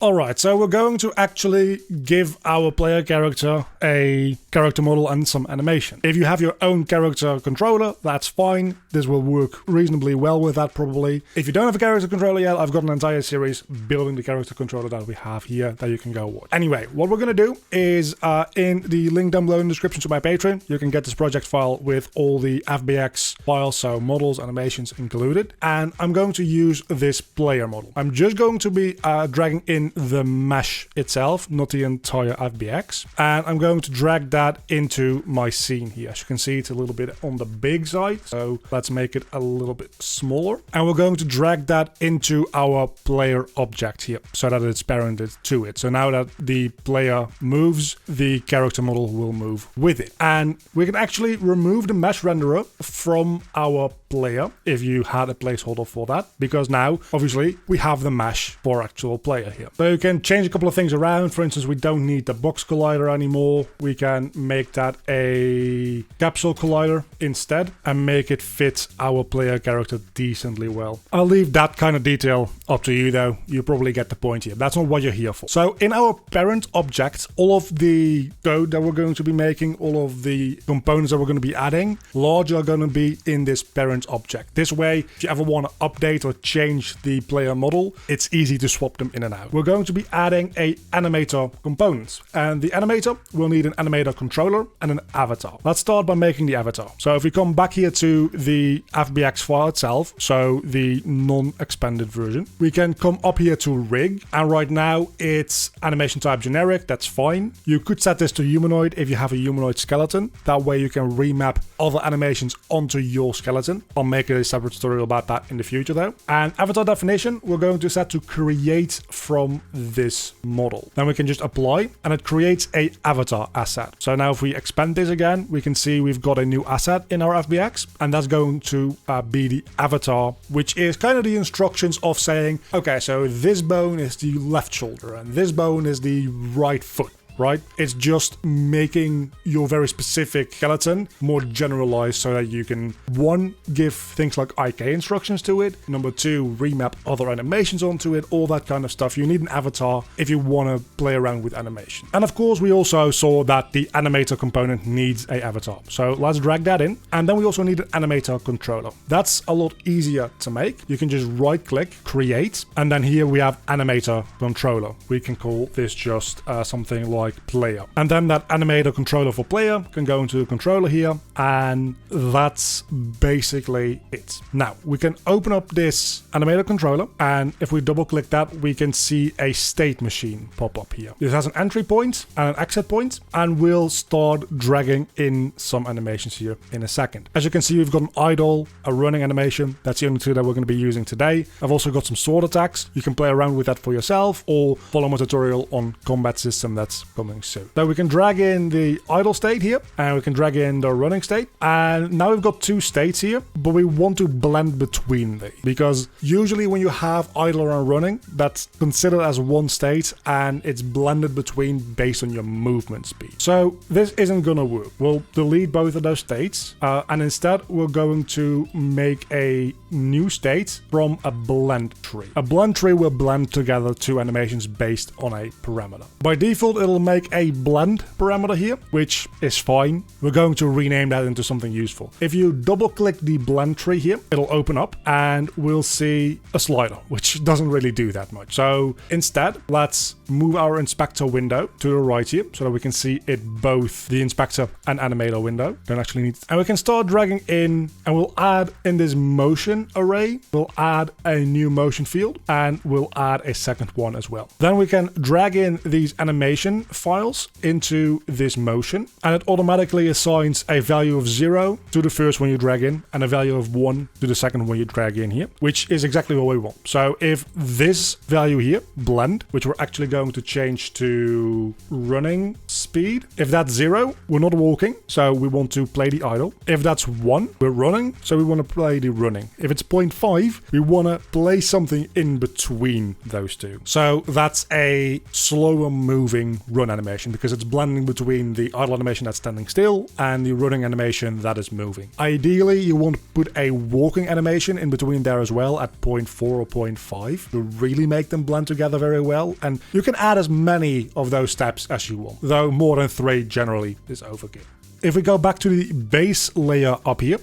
Alright, so we're going to actually give our player character a character model and some animation. If you have your own character controller, that's fine. This will work reasonably well with that probably. If you don't have a character controller yet, I've got an entire series building the character controller that we have here that you can go watch. Anyway, what we're going to do is in the link down below in the description to my Patreon, you can get this project file with all the FBX files, so models, animations included. And I'm going to use this player model. I'm just going to be dragging in the mesh itself, not the entire FBX. And I'm going to drag that into my scene here. As you can see, it's a little bit on the big side. So let's make it a little bit smaller. And we're going to drag that into our player object here so that it's parented to it. So now that the player moves, the character model will move with it. And we can actually remove the mesh renderer from our player if you had a placeholder for that, because now obviously we have the mesh for actual player here. So you can change a couple of things around. For instance, we don't need the box collider anymore. We can make that a capsule collider instead and make it fit our player character decently well. I'll leave that kind of detail up to you though. You probably get the point here. That's not what you're here for. So in our parent object, all of the code that we're going to be making, all of the components that we're going to be adding, largely are going to be in this parent object. This way, if you ever want to update or change the player model, it's easy to swap them in and out. We're going to be adding a animator component, and the animator will need an animator controller and an avatar. Let's start by making the avatar. So if we come back here to the FBX file itself, so the non-expanded version, we can come up here to rig, and right now it's animation type generic. That's fine. You could set this to humanoid if you have a humanoid skeleton. That way you can remap other animations onto your skeleton. I'll make a separate tutorial about that in the future though. And avatar definition, we're going to set to create from this model. Then we can just apply and it creates a avatar asset. So now if we expand this again, we can see we've got a new asset in our FBX, and that's going to be the avatar, which is kind of the instructions of saying, okay, so this bone is the left shoulder and this bone is the right foot. Right? It's just making your very specific skeleton more generalized so that you can, one, give things like IK instructions to it, number two, remap other animations onto it, all that kind of stuff. You need an avatar if you want to play around with animation. And of course, we also saw that the animator component needs an avatar. So let's drag that in. And then we also need an animator controller. That's a lot easier to make. You can just right click, create, and then here we have animator controller. We can call this just something like player, and then that animator controller for player can go into the controller here, and that's basically it. Now we can open up this animator controller, and if we double click that, we can see a state machine pop up here. This has an entry point and an exit point, and we'll start dragging in some animations here in a second. As you can see, we've got an idle, a running animation. That's the only two that we're going to be using today. I've also got some sword attacks. You can play around with that for yourself or follow my tutorial on combat system that's coming soon. So we can drag in the idle state here, and we can drag in the running state. And now we've got two states here, but we want to blend between them, because usually when you have idle and running, that's considered as one state and it's blended between based on your movement speed. So this isn't gonna work. We'll delete both of those states, and instead we're going to make a new state from a blend tree. A blend tree will blend together two animations based on a parameter. By default, it'll make a blend parameter here, which is fine. We're going to rename that into something useful. If you double click the blend tree here, it'll open up and we'll see a slider, which doesn't really do that much. So instead, let's move our inspector window to the right here so that we can see it both the inspector and animator window. Don't actually need, and we can start dragging in, and we'll add in this motion array, we'll add a new motion field, and we'll add a second one as well. Then we can drag in these animation files into this motion, and it automatically assigns a value of 0 to the first one you drag in and a value of 1 to the second one you drag in here, which is exactly what we want. So if this value here, blend, which we're actually going going to change to running speed. If that's 0, we're not walking, so we want to play the idle. If that's 1, we're running, so we want to play the running. If it's 0.5, we want to play something in between those two. So that's a slower moving run animation because it's blending between the idle animation that's standing still and the running animation that is moving. Ideally, you want to put a walking animation in between there as well at 0.4 or 0.5 to really make them blend together very well. And you can add as many of those steps as you want, though more than 3 generally is overkill. If we go back to the base layer up here,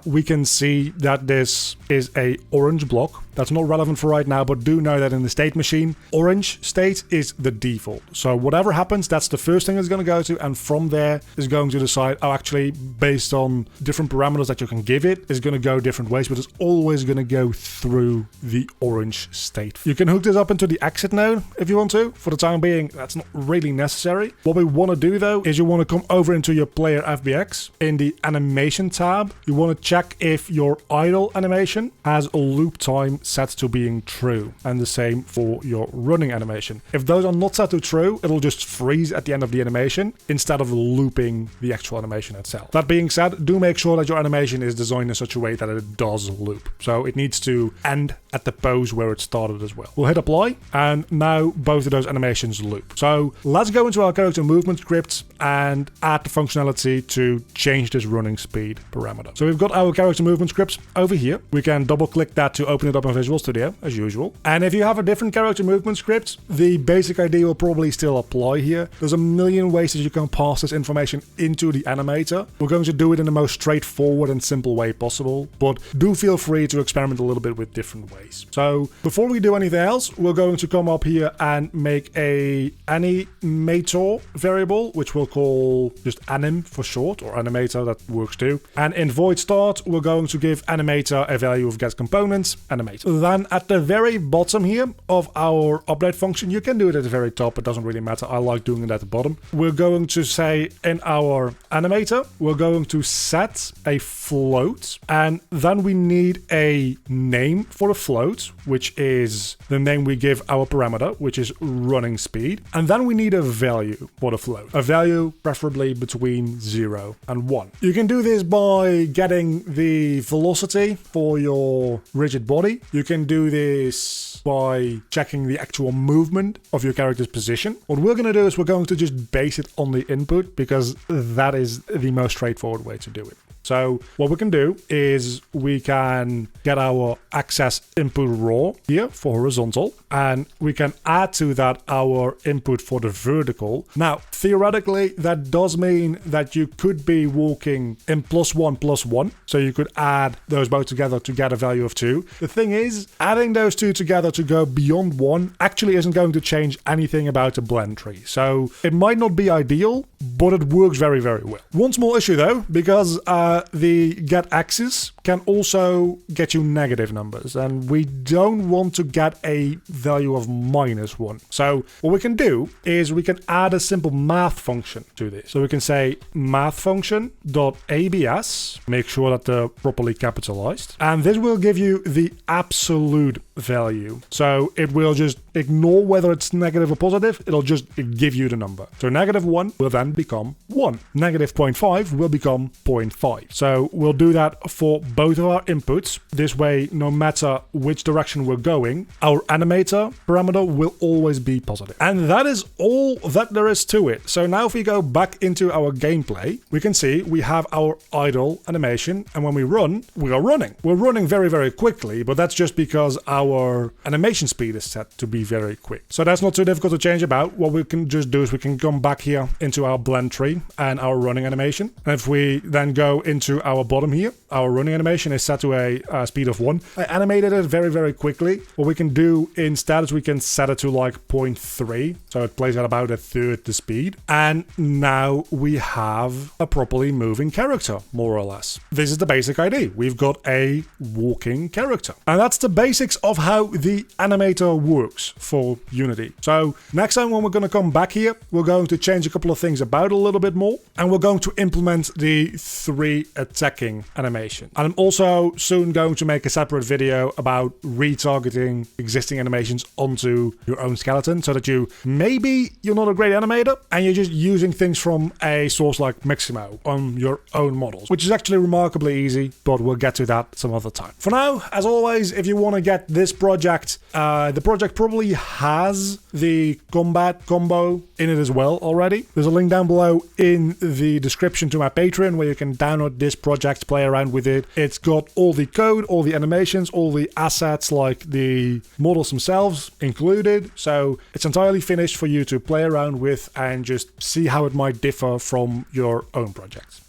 we can see that this is a orange block. That's not relevant for right now, but do know that in the state machine, orange state is the default. So whatever happens, that's the first thing it's going to go to, and from there is going to decide, oh, actually, based on different parameters that you can give it, is going to go different ways, but it's always going to go through the orange state. You can hook this up into the exit node if you want to. For the time being, that's not really necessary. What we want to do, though, is you want to come over into your player FBX. In the animation tab, you want to check if your idle animation has a loop time set to being true, and the same for your running animation. If those are not set to true, it'll just freeze at the end of the animation instead of looping the actual animation itself. That being said, do make sure that your animation is designed in such a way that it does loop. So it needs to end at the pose where it started as well. We'll hit apply, and now both of those animations loop. So let's go into our character movement scripts and add the functionality to change this running speed parameter. So we've got our character movement scripts over here. We can double click that to open it up in Visual Studio as usual. And if you have a different character movement script, the basic idea will probably still apply here. There's a million ways that you can pass this information into the animator. We're going to do it in the most straightforward and simple way possible, but do feel free to experiment a little bit with different ways. So before we do anything else, we're going to come up here and make a Animator variable, which we'll call just anim for short, or Animator, that works too. And in void start, we're going to give Animator a value of get components, Animator. Then at the very bottom here of our update function, you can do it at the very top, it doesn't really matter, I like doing it at the bottom. We're going to say in our Animator, we're going to set a float, and then we need a name for the float, which is the name we give our parameter, which is running speed. And then we need a value for the float, a value preferably between 0 and 1. You can do this by getting the velocity for your rigid body. You can do this by checking the actual movement of your character's position. What we're going to do is we're going to just base it on the input because that is the most straightforward way to do it. So what we can do is we can get our access input raw here for horizontal, and we can add to that our input for the vertical. Now, theoretically, that does mean that you could be walking in +1/+1. So you could add those both together to get a value of 2. The thing is, adding those two together to go beyond 1 actually isn't going to change anything about the blend tree. So it might not be ideal, but it works very, very well. One small issue though, because the get axis can also get you negative numbers, and we don't want to get a value of -1. So what we can do is we can add a simple math function to this. So we can say math function.abs, make sure that they're properly capitalized, and this will give you the absolute value. So it will just ignore whether it's negative or positive, it'll just give you the number. So -1 will then become 1. -0.5 will become 0.5. So we'll do that for both of our inputs. This way, no matter which direction we're going, our animator parameter will always be positive. And that is all that there is to it. So now if we go back into our gameplay, we can see we have our idle animation, and when we run, we are running. We're running very, very quickly, but that's just because our animation speed is set to be very quick. So that's not too difficult to change about. What we can just do is we can come back here into our blend tree and our running animation. And if we then go into our bottom here, our running animation is set to a speed of 1. I animated it very, very quickly. What we can do instead is we can set it to like 0.3. So it plays at about 1/3 the speed. And now we have a properly moving character, more or less. This is the basic idea. We've got a walking character. And that's the basics of how the Animator works for Unity. So next time when we're going to come back here, we're going to change a couple of things about it a little bit more, and we're going to implement the 3 attacking animation. And I'm also soon going to make a separate video about retargeting existing animations onto your own skeleton, so that maybe you're not a great animator and you're just using things from a source like Miximo on your own models, which is actually remarkably easy, but we'll get to that some other time. For now, as always, if you want to get this project, the project probably has the combat combo in it as well already. There's a link down below in the description to my Patreon where you can download this project, play around with it. It's got all the code, all the animations, all the assets like the models themselves included, so it's entirely finished for you to play around with and just see how it might differ from your own projects.